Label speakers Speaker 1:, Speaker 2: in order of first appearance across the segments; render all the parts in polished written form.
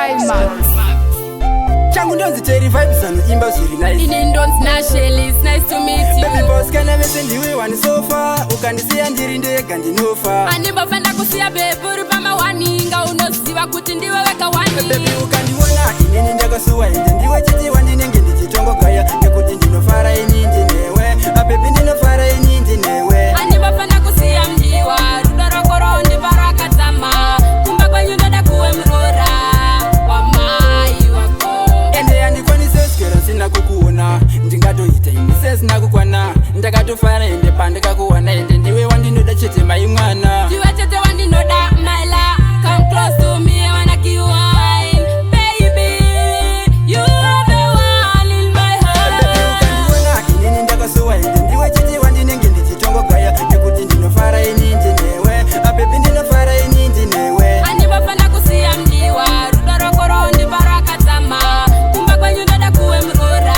Speaker 1: Climax.
Speaker 2: Changu ndonzi Cherry vibes imba ziri nice.
Speaker 3: Ini ndonzi na Shelly, it's nice to meet you.
Speaker 2: Baby boss kana vese ndiwe wani sofa, ukandisiya ndiri ndega ndinofa.
Speaker 3: Animbofenda kusiya babe uri pamawani, nga unoziva kuti ndiwe weka wani.
Speaker 2: Baby ukandiona inini ndakasuwa inde ndiwe chitiwa ndinenge ndichitongogaya, nekuti ndinofara ini ndinewe, baby ndinofara ini ndinewe.
Speaker 3: Animbofenda kusiya mdiwa, rudo rokoro ndiparakadzama, kumba kwenyu ndoda kuwe murora wamai wako.
Speaker 2: Ende yandikwanise swera sina kukuona, ndingatoita inise sina kukwana, ndakatofara ende pandikakuwana ende ndiwe wandinoda chete mai mwana.
Speaker 3: Ndiwe chete wandinoda my love, come close to me, I wanna give you wine, baby, you are the one in my heart.
Speaker 2: Baby ukandiona inini ndakasuwa ende ndiwe chitiwa ndinenge ndichitongogaya, nekuti ndinofara ini ndinewe, baby ndinofara ini ndinewe.
Speaker 3: Animbofenda kusiya mdiwa, rudo rokoro ndiparakadzama, kumba kwenyu ndoda kuwe murora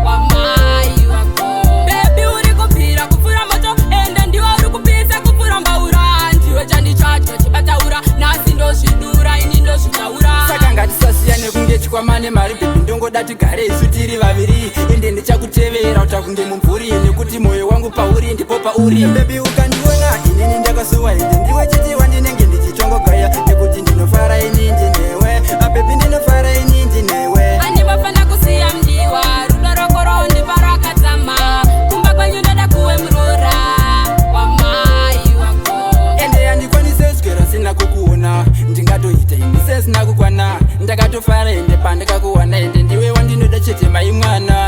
Speaker 3: wamai wako. Baby uri kupira kupfura moto, ende ndiwe uri kupisa kupfura mbaura, ndiwe chandi chacho chibataura, nhasi ndozvidura ini ndozvitaura.
Speaker 2: Saka ngatisasiyane kunge chikwamane mari baby, ndongoda tigare isu tiri vaviri, ende ndichakutevera utakunge mumvuri, nekuti moyo wangu pauri ndipo pauri. Baby ukandiona inini ndakasuwa ende ndiwe chitiwa ndinenge ndichitongogaya, nekuti ndinofara ini ndinewe, baby ndinofara ini ndinewe.
Speaker 3: Animbofenda kusiya mdiwa, rudo rokoro ndiparakadzama, kumba kwenyu ndoda kuwe murora wamai wako.
Speaker 2: Ende yandikwanise swera sina kukuona, ndingatoita inise sina kukwana, ndakatofara ende pandikakuwana ende ndiwe wandinoda chete mai mwana.